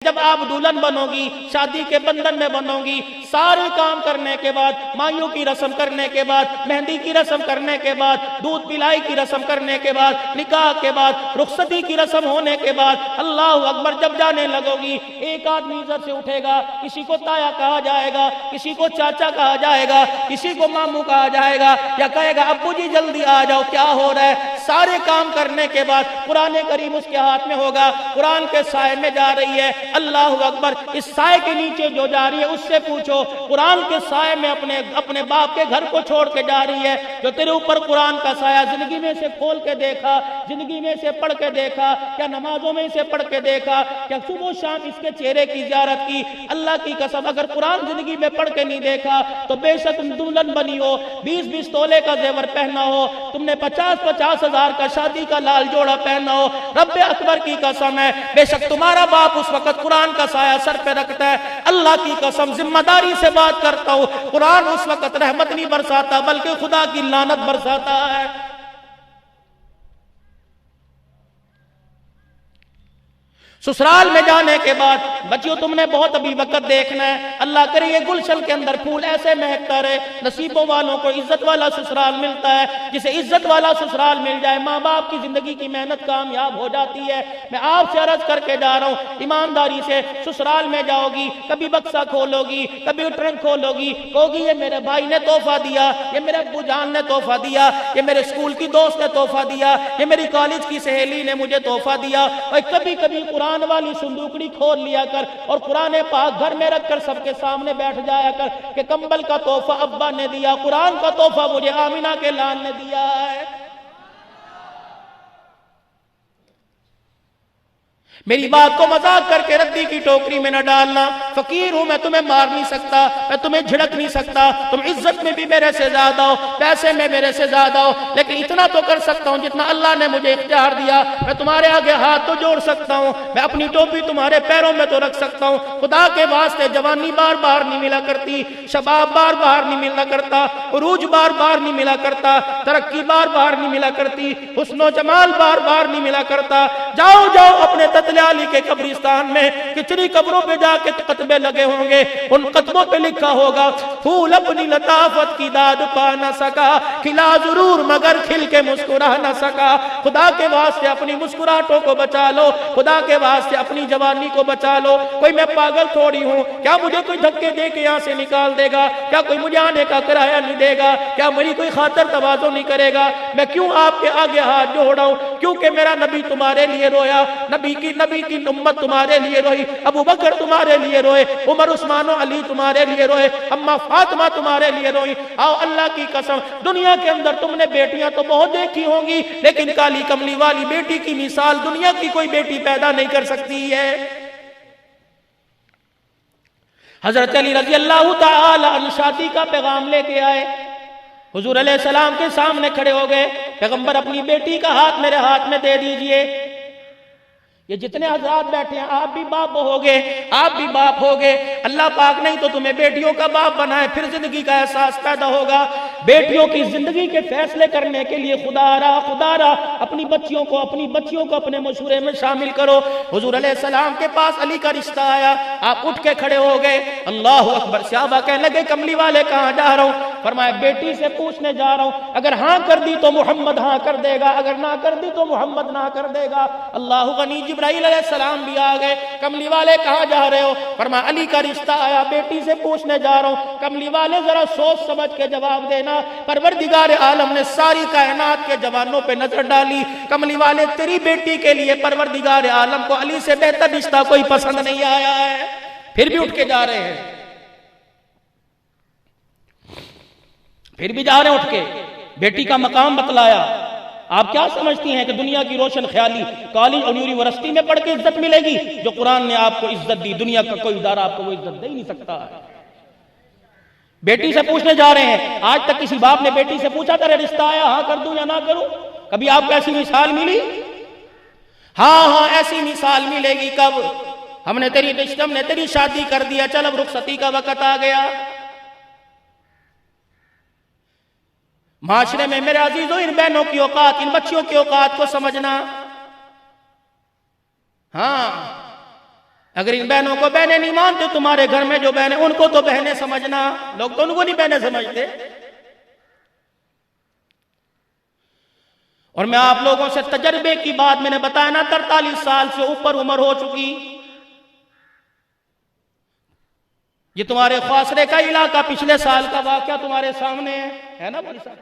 جب آپ دلہن بنو گی، شادی کے بندھن میں بنو گی، سارے کام کرنے کے بعد، مائیوں کی رسم کرنے کے بعد، مہندی کی رسم کرنے کے بعد، دودھ پلائی کی رسم کرنے کے بعد، نکاح کے بعد، رخصتی کی رسم ہونے کے بعد، اللہ اکبر جب جانے لگو گی، ایک آدمی ادھر سے اٹھے گا، کسی کو تایا کہا جائے گا، کسی کو چاچا کہا جائے گا، کسی کو ماموں کہا جائے گا، یا کہے گا ابو جی جلدی آ جاؤ کیا ہو رہا ہے۔ سارے کام کرنے کے بعد قرآن کریم اس کے ہاتھ میں ہوگا، قرآن کے سائے میں جا رہی ہے، اللہ اکبر، اس سائے کے نیچے جو جا رہی ہے اس سے پوچھو، قرآن کے سائے میں اپنے باپ کے گھر کو چھوڑ کے جا رہی ہے، جو تیرے اوپر قرآن کا سایہ زندگی میں سے کھول کے دیکھا، زندگی میں سے پڑھ کے دیکھا، کیا نمازوں میں سے پڑھ کے دیکھا، کیا صبح و شام اس کے چہرے کی زیارت کی؟ اللہ کی قسم اگر قرآن زندگی میں پڑھ کے نہیں دیکھا تو بے شک تم دلہن بنی ہو، 20 تولے کا زیور پہنا ہو، تم نے 50 ہزار کا شادی کا لال جوڑا پہنا ہو، رب اکبر کی قسم ہے بے شک تمہارا باپ اس وقت قرآن کا سایہ سر پہ رکھتا ہے۔ اللہ کی قسم ذمہ داری سے بات کرتا ہوں، قرآن اس وقت رحمت نہیں برساتا بلکہ خدا کی لعنت برساتا ہے۔ سسرال میں جانے کے بعد بچیوں تم نے بہت ابھی وقت دیکھنا ہے، اللہ کرے یہ گلشن کے اندر پھول ایسے مہکتا رہے، نصیبوں والوں کو عزت والا سسرال ملتا ہے، جسے عزت والا سسرال مل جائے ماں باپ کی زندگی کی محنت کامیاب ہو جاتی ہے۔ میں آپ سے عرض کر کے جا رہا ہوں، ایمانداری سے سسرال میں جاؤ گی، کبھی بکسا کھولو گی، کبھی ٹرنک کھولو گی، کہو گی یہ میرے بھائی نے تحفہ دیا، یہ میرے ابو جان نے تحفہ دیا، یہ میرے اسکول کی دوست نے تحفہ دیا، یہ میری کالج کی سہیلی نے مجھے تحفہ دیا۔ اور کبھی کبھی قرآن والی صندوقڑی کھول لیا کر اور قرآن پاک گھر میں رکھ کر سب کے سامنے بیٹھ جایا کر کہ کمبل کا تحفہ ابا نے دیا، قرآن کا تحفہ مجھے آمینہ کے لال نے دیا ہے۔ میری بات کو مذاق کر کے ردی کی ٹوکری میں نہ ڈالنا، فقیر ہوں میں تمہیں مار نہیں سکتا، میں تمہیں جھڑک نہیں سکتا، تم عزت میں بھی میرے سے زیادہ ہو، پیسے میں میرے سے زیادہ ہو، لیکن اتنا تو کر سکتا ہوں جتنا اللہ نے مجھے اختیار دیا، میں تمہارے آگے ہاتھ تو جوڑ سکتا ہوں، میں اپنی ٹوپی تمہارے پیروں میں تو رکھ سکتا ہوں۔ خدا کے واسطے جوانی بار بار نہیں ملا کرتی، شباب بار بار نہیں ملا کرتا، عروج بار بار نہیں ملا کرتا، ترقی بار بار نہیں ملا کرتی، حسن و جمال بار بار نہیں ملا کرتا۔ جاؤ جاؤ اپنے علی کے قبرستان میں کتنی قبروں پہ جا کے قطبے لگے ہوں گے، ان قطبوں پہ لکھا ہوگا پھول اپنی لطافت کی داد پا نہ سکا، کھلا ضرور مگر کھل کے مسکرا نہ سکا۔ خدا کے واسطے اپنی مسکراہٹوں کو بچا لو، خدا کے واسطے اپنی جوانی کو بچا لو۔ کوئی میں پاگل تھوڑی ہوں، کیا مجھے کوئی دھکے دے کے یہاں سے نکال دے گا؟ کیا کوئی مجھے آنے کا کرایہ نہیں دے گا؟ کیا میری کوئی خاطر تواضع نہیں کرے گا؟ میں کیوں آپ کے آگے ہاتھ جوڑا ہوں؟ کیونکہ میرا نبی تمہارے لیے رویا، نبی کی امت تمہارے لیے روئی، ابو بکر تمہارے لیے روئے، عمر عثمان و علی تمہارے لیے روئے، اما فاطمہ تمہارے لیے روئی۔ آؤ اللہ کی قسم، دنیا کے اندر تم نے بیٹیاں تو بہت دیکھی ہوں گی، لیکن کالی کملی والی بیٹی کی مثال دنیا کی کوئی بیٹی پیدا نہیں کر سکتی ہے۔ حضرت علی رضی اللہ تعالی عنہ شادی کا پیغام لے کے آئے، حضور علیہ السلام کے سامنے کھڑے ہو گئے، پیغمبر اپنی بیٹی کا ہاتھ میرے ہاتھ میں دے دیجئے۔ یہ جتنے حضرات بیٹھے ہیں آپ بھی باپ ہوگے، آپ بھی باپ ہوگے، اللہ پاک نہیں تو تمہیں بیٹیوں کا باپ بنائے، پھر زندگی کا احساس پیدا ہوگا۔ بیٹیوں کی زندگی کے فیصلے کرنے کے لیے خدا را اپنی بچیوں کو اپنے مشورے میں شامل کرو۔ حضور علیہ السلام کے پاس علی کا رشتہ آیا، آپ اٹھ کے کھڑے ہو گئے، اللہ اکبر۔ صحابہ کہنے لگے کملی والے کہاں جا رہا ہوں؟ فرمایا بیٹی سے پوچھنے جا رہا ہوں، اگر ہاں کر دی تو محمد ہاں کر دے گا، اگر نہ کر دی تو محمد نہ کر دے گا۔ اللہ غنی جبرائیل علیہ السلام بھی آ گئے، کملی والے کہاں جا رہے ہو؟ فرمایا علی کا رشتہ آیا، بیٹی سے پوچھنے جا رہا ہوں۔ کملی والے ذرا سوچ سمجھ کے جواب دینا۔ پروردگار عالم نے ساری کائنات کے جوانوں پہ نظر ڈالی، کملی والے تیری بیٹی کے لیے پروردگار عالم کو علی سے بہتر رشتہ کوئی پسند نہیں آیا ہے، پھر بھی اٹھ کے جا رہے ہیں، پھر بھی جا رہے ہیں اٹھ کے، بیٹی کا مقام بتلایا۔ آپ کیا سمجھتی ہیں کہ دنیا کی روشن خیالی کالج اور یونیورسٹی میں پڑھ کے عزت ملے گی؟ جو قرآن نے آپ کو عزت دی، دنیا کا کوئی ادارہ آپ کو وہ عزت دے ہی نہیں سکتا ہے۔ بیٹی سے پوچھنے جا رہے ہیں، آج تک کسی باپ نے بیٹی سے پوچھا تھا رشتہ آیا ہاں کر دوں یا نہ کروں؟ کبھی آپ کو ایسی مثال ملی؟ ہاں ایسی مثال ملے گی کب؟ ہم نے تیری شادی کر دیا، چل اب رخصتی کا وقت آ گیا۔ معاشرے میں میرے عزیزوں ان بہنوں کی اوقات، ان بچیوں کی اوقات کو سمجھنا۔ ہاں اگر ان بہنوں کو بہنیں نہیں مانتے، تمہارے گھر میں جو بہنیں ان کو تو بہنیں سمجھنا، لوگ تو ان کو نہیں بہنیں سمجھتے۔ اور میں آپ لوگوں سے تجربے کی بات میں نے بتایا نا، 43 سال سے اوپر عمر ہو چکی۔ یہ تمہارے خواصرے کا علاقہ پچھلے سال کا واقعہ تمہارے سامنے ہے نا بھائی صاحب۔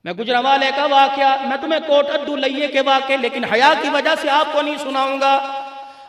میں گجرانوالے کا واقعہ، میں تمہیں کوٹ ادو لئیے کے واقعے لیکن حیا کی وجہ سے آپ کو نہیں سناؤں گا۔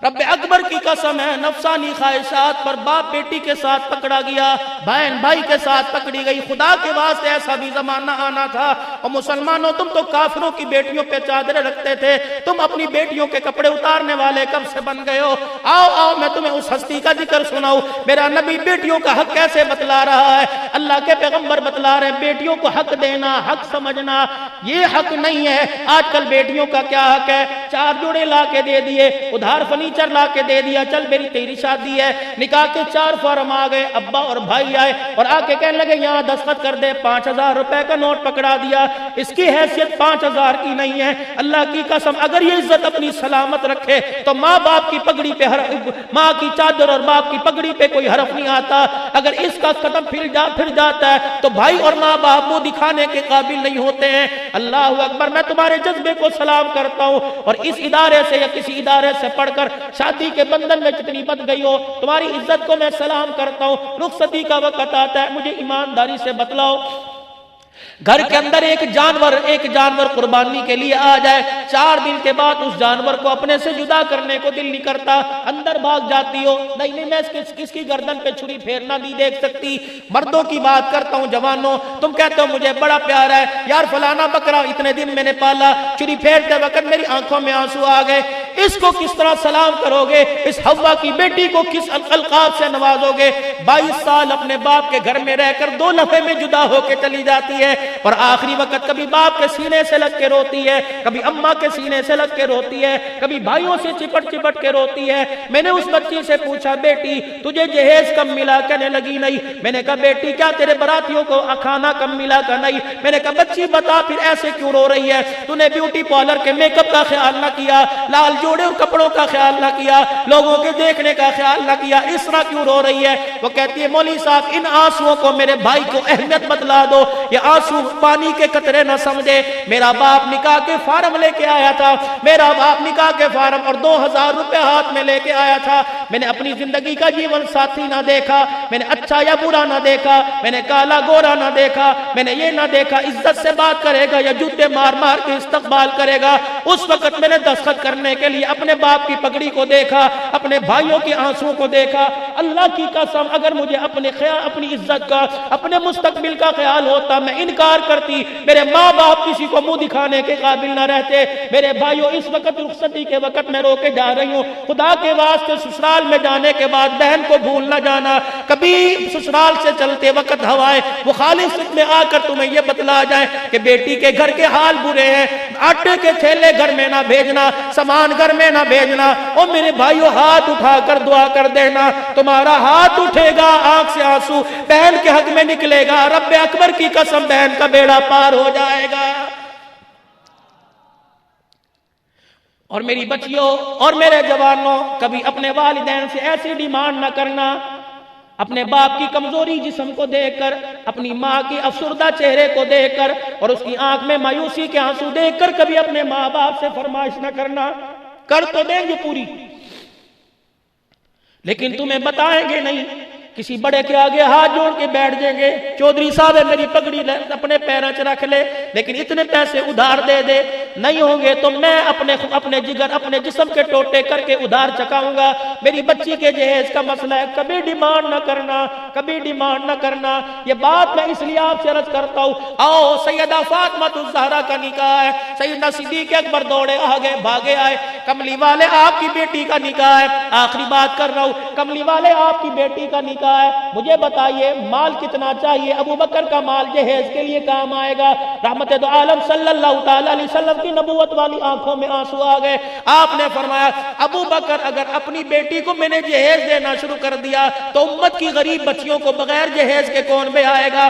رب اکبر کی قسم ہے، نفسانی خواہشات پر باپ بیٹی کے ساتھ پکڑا گیا، بہن بھائی کے ساتھ پکڑی گئی۔ خدا کے واسطے ایسا بھی زمانہ آنا تھا، اور مسلمانوں تم تو کافروں کی بیٹیوں پہ چادریں رکھتے تھے، تم اپنی بیٹیوں کے کپڑے اتارنے والے کب سے بن گئے ہو؟ آؤ میں تمہیں اس ہستی کا ذکر سناؤں۔ میرا نبی بیٹیوں کا حق کیسے بتلا رہا ہے، اللہ کے پیغمبر بتلا رہے ہیں بیٹیوں کو حق دینا، حق سمجھنا، یہ حق نہیں ہے۔ آج کل بیٹیوں کا کیا حق ہے؟ 4 جوڑے لا کے دے دیے، ادھار فرنیچر لا کے دے دیا، چل میری تیری شادی ہے، نکاح کے 4 فارم آ گئے، ابا اور بھائی آئے اور آ کے کہنے لگے یہاں دستخط کر دے، 5000 روپے کا نوٹ پکڑا دیا۔ اس کی حیثیت 5000 کی نہیں ہے، اللہ کی قسم اگر یہ عزت اپنی سلامت رکھے تو ماں باپ کی پگڑی پہ ماں کی چادر اور باپ کی پگڑی پہ کوئی حرف نہیں آتا۔ اگر اس کا قدم پھر جاتا ہے تو بھائی اور ماں باپ وہ دکھانے کے قابل نہیں ہوتے ہیں۔ اللہ اکبر، میں تمہارے جذبے کو سلام کرتا ہوں، اور اس ادارے سے یا کسی ادارے سے پڑھ کر شادی کے بندھن میں جتنی بندھ گئی ہو، تمہاری عزت کو میں سلام کرتا ہوں۔ رخصتی کا وقت آتا ہے، مجھے ایمانداری سے بتلاؤ، گھر کے اندر ایک جانور قربانی کے لیے آ جائے، 4 دن کے بعد اس جانور کو اپنے سے جدا کرنے کو دل نہیں کرتا، اندر بھاگ جاتی ہو، نہیں میں کس کی گردن پہ چھری پھیرنا نہیں دیکھ سکتی۔ مردوں کی بات کرتا ہوں، جوانوں، تم کہتے ہو مجھے بڑا پیار ہے یار، فلانا بکرا اتنے دن میں نے پالا، چھری پھیرتے وقت میری آنکھوں میں آنسو آ گئے، اس کو کس طرح سلام کرو گے؟ اس حوا کی بیٹی کو کس القاب سے نوازو گے؟ 22 سال اپنے باپ کے گھر میں رہ کر 2 لمحے میں جدا ہو کے چلی جاتی ہے، اور آخری وقت کبھی باپ کے سینے سے لگ کے روتی ہے، کبھی اماں کے سینے سے لگ کے روتی ہے، کبھی بھائیوں سے چپٹ کے روتی ہے۔ میں نے اس بچی سے پوچھا بیٹی تجھے جہیز کم ملا؟ کہنے لگی نہیں۔ میں نے کہا بیٹی کیا تیرے براتیوں کو کھانا کم ملا؟ کا نہیں۔ میں نے کہا بچی بتا پھر ایسے کیوں رو رہی ہے؟ تو نے بیوٹی پارلر کے میک اپ کا خیال نہ کیا، لال جوڑے اور کپڑوں کا خیال نہ کیا، لوگوں کے دیکھنے کا خیال نہ کیا، اس طرح کیوں رو رہی ہے؟ وہ کہتی ہے مولوی صاحب ان آنسوؤں کو میرے بھائی کو اہمیت بتلا دو، یہ آنسو پانی کے قطرے نہ سمجھے۔ میرا باپ نکاح کے فارم لے کے آیا تھا، میرا باپ نکاح کے فارم اور 2000 روپے ہاتھ میں لے کے آیا تھا۔ میں نے اپنی زندگی کا جیون ساتھی نہ دیکھا، میں نے اچھا یا برا نہ دیکھا، میں نے کالا گورا نہ دیکھا، میں نے یہ نہ دیکھا عزت سے بات کرے گا یا جوتے مار مار کے استقبال کرے گا۔ اس وقت میں نے دستخط کرنے کے لیے اپنے باپ کی پگڑی کو دیکھا، اپنے بھائیوں کے آنسوں کو دیکھا۔ اللہ کی قسم اگر مجھے اپنی عزت کا، اپنے مستقبل کا خیال ہوتا میں انکار کرتی۔ میرے ماں باپ کسی کو منہ دکھانے کے قابل نہ رہتے۔ میرے بھائیوں اس وقت رخصتی کے وقت میں رو کے جا رہی ہوں، خدا کے واسطے سسرال میں جانے کے بعد بہن کو بھول نہ جانا۔ کبھی سسرال سے چلتے وقت ہوائیں مخالفت میں آ کر تمہیں یہ بتلا جائے کہ بیٹی کے گھر کے حال برے ہیں، آٹے کے تھیلے گھر میں نہ بھیجنا، سامان گھر میں نہ بھیجنا۔ او میرے بھائیوں ہاتھ اٹھا کر دعا کر دینا، تمہارا ہاتھ اٹھے گا آنکھ سے آنسو بہن کے حق میں نکلے گا، رب اکبر کی قسم بہن کا بیڑا پار ہو جائے گا۔ اور میری بچیوں اور میرے جوانوں، کبھی اپنے والدین سے ایسی ڈیمانڈ نہ کرنا، اپنے باپ کی کمزوری جسم کو دیکھ کر، اپنی ماں کی افسردہ چہرے کو دیکھ کر اور اس کی آنکھ میں مایوسی کے آنسو دیکھ کر کبھی اپنے ماں باپ سے فرمائش نہ کرنا۔ کر تو دیں گے پوری، لیکن تمہیں بتائیں گے نہیں، کسی بڑے کے آگے ہاتھ جوڑ کے بیٹھ جائیں گے، چودھری صاحب ہے میری پگڑی اپنے پیروں سے رکھ لے لیکن اتنے پیسے ادھار دے دے، نہیں ہوں گے تو میں اپنے جگر اپنے جسم کے ٹوٹے کر کے ادھار چکاؤں گا۔ میری بچی کے جہیز کا مسئلہ ہے، کبھی ڈیمانڈ نہ کرنا، کبھی ڈیمانڈ نہ کرنا۔ یہ بات میں اس لیے آپ سے عرض کرتا ہوں، آؤ سیدہ فاطمہ الزہرا کا نکاح ہے، سیدنا صدیق اکبر دوڑے آگے بھاگے آئے، کملی والے آپ کی بیٹی کا نکاح ہے، آخری بات کر رہا ہوں، کملی والے آپ کی بیٹی کا نکاح ہے، مجھے بتائیے مال کتنا چاہیے؟ ابو بکر کا مال جہیز کے لیے کام آئے گا۔ رحمت دو عالم صلی اللہ تعالی علیہ وسلم کی نبوت والی آنکھوں میں آنسو آ گئے۔ آپ نے فرمایا ابو بکر اگر اپنی بیٹی کو میں نے جہیز دینا شروع کر دیا تو امت کی غریب بچیوں کو بغیر جہیز کے کون بے آئے گا؟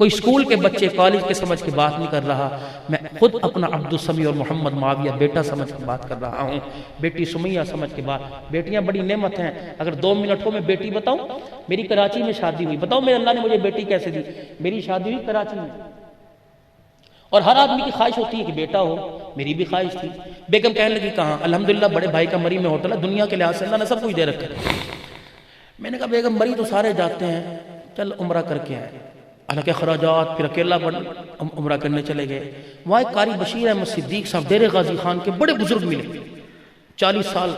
کوئی اسکول کے بچے کالج کے سمجھ کے بات نہیں کر رہا، میں خود اپنا عبدالسمیع اور محمد معاویہ بیٹا سمجھ کے بات کر رہا ہوں، بیٹی سمیہ سمجھ کے بات۔ بیٹیاں بڑی نعمت ہیں، اگر 2 منٹ ہو میں بیٹی بتاؤں، میری کراچی میں شادی ہوئی، بتاؤ میرے اللہ نے مجھے بیٹی کیسے دی؟ میری شادی ہوئی کراچی میں، اور ہر آدمی کی خواہش ہوتی ہے کہ بیٹا ہو، میری بھی خواہش تھی۔ بیگم کہنے لگی کہاں؟ الحمدللہ بڑے بھائی کا مری میں ہوٹل ہے، دنیا کے لحاظ سے اللہ نے سب کچھ دے رکھا ہے۔ میں نے کہا بیگم مری تو سارے جاتے ہیں، چل عمرہ کر کے آئے، حالانکہ اخراجات، پھر اکیلا عمرہ کرنے چلے گئے۔ وہاں ایک قاری بشیر احمد صدیق صاحب ڈیرے غازی خان کے بڑے بزرگ ملے، 40 سال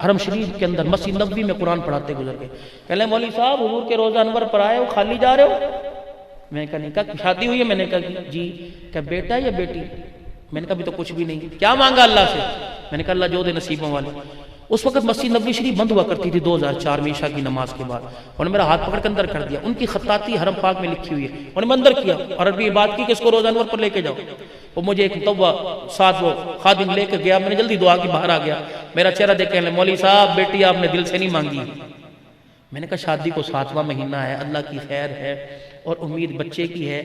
حرم شریف کے اندر مسجد نبوی میں قرآن پڑھاتے گزر گئے۔ کہہ لیں مولوی صاحب حضور کے روزہ انور پر آئے ہو، خالی جا رہے ہو؟ میں نے کہا نہیں۔ کہا شادی ہوئی ہے؟ میں نے کہا جی۔ کہ بیٹا یا بیٹی؟ میں نے کہا ابھی تو کچھ بھی نہیں۔ کیا مانگا اللہ سے؟ میں نے کہا اللہ جو دے نصیبوں والے۔ اس وقت مسجد نبوی شریف بند ہوا کرتی تھی 2004 میں عشاء کی نماز کے بعد، انہوں نے میرا ہاتھ پکڑ کے اندر کر دیا۔ ان کی خطاطی حرم پاک میں لکھی ہوئی ہے، انہوں نے اندر کیا اور عربی بات کی کہ اس کو روزہ انور پر لے کے جاؤ۔ وہ مجھے ایک متوہ ساتھ وہ خادم لے کے گیا، میں نے جلدی دعا کی باہر آ گیا، میرا چہرہ دیکھ کے مولوی صاحب بیٹی آپ نے دل سے نہیں مانگی۔ میں نے کہا شادی کو 7واں مہینہ ہے، اللہ کی خیر ہے اور امید بچے کی ہے،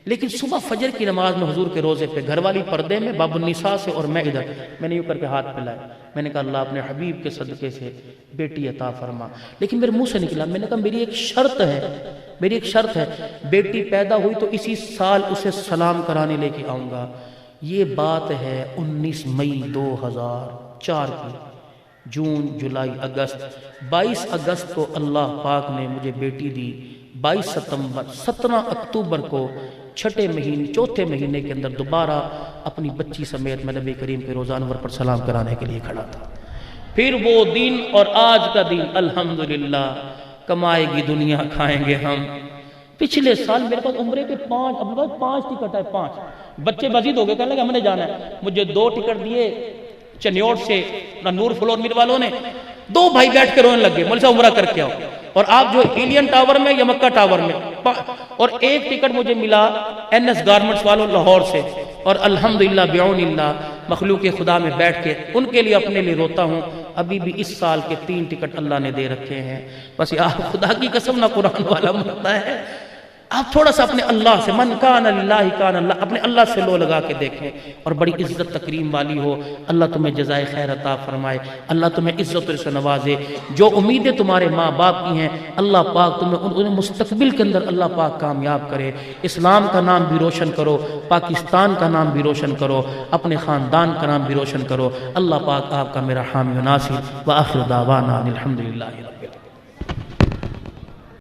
لیکن صبح فجر کی نماز میں حضور کے روزے پہ گھر والی پردے میں باب النساء سے اور میں ادھر، میں نے یوں کر کے ہاتھ پھیلائے، میں نے کہا اللہ اپنے حبیب کے صدقے سے بیٹی عطا فرما۔ لیکن میرے منہ سے نکلا، میں نے کہا میری ایک شرط ہے، میری ایک شرط ہے، بیٹی پیدا ہوئی تو اسی سال اسے سلام کرانے لے کے آؤں گا۔ یہ بات ہے 19 مئی 2004 کی، جون جولائی اگست، 22 اگست کو اللہ پاک نے مجھے بیٹی دی، 22 ستمبر 17 اکتوبر کو چھٹے مہینے چوتھے مہینے کے اندر دوبارہ اپنی بچی سمیت میں نبی کریم کے روزہ انور پر سلام کرانے کے لیے کھڑا تھا۔ پھر وہ دن اور آج کا دن الحمدللہ، کمائے گی دنیا کھائیں گے ہم۔ پچھلے سال میرے پاس عمرے کے 5 ٹکٹ ہے، 5 بچے مزید ہو گئے، کہنے لگے ہم نے جانا ہے، مجھے 2 ٹکٹ دیے چنیوٹ سے نور فلور میر والوں نے، 2 بھائی بیٹھ کے رونے لگے مولوی صاحب عمرہ کر کے آؤ، اور آپ جو ایلین ٹاور میں یا مکہ ٹاور میں، اور 1 ٹکٹ مجھے ملا NS گارمنٹس والوں لاہور سے، اور الحمدللہ بعون اللہ مخلوق خدا میں بیٹھ کے ان کے لیے اپنے لیے روتا ہوں۔ ابھی بھی اس سال کے 3 ٹکٹ اللہ نے دے رکھے ہیں۔ بس آپ خدا کی قسم نہ قرآن والا مرتا ہے، آپ تھوڑا سا اپنے اللہ سے، من کان للہ کان اللہ، اپنے اللہ سے لو لگا کے دیکھیں اور بڑی عزت تکریم والی ہو۔ اللہ تمہیں جزائے خیر عطا فرمائے، اللہ تمہیں عزت سے نوازے۔ جو امیدیں تمہارے ماں باپ کی ہیں اللہ پاک تمہیں انہیں مستقبل کے اندر اللہ پاک کامیاب کرے۔ اسلام کا نام بھی روشن کرو، پاکستان کا نام بھی روشن کرو، اپنے خاندان کا نام بھی روشن کرو۔ اللہ پاک آپ کا میرا حامی و ناصر، وآخر دعوانا الحمدللہ رب العالمین۔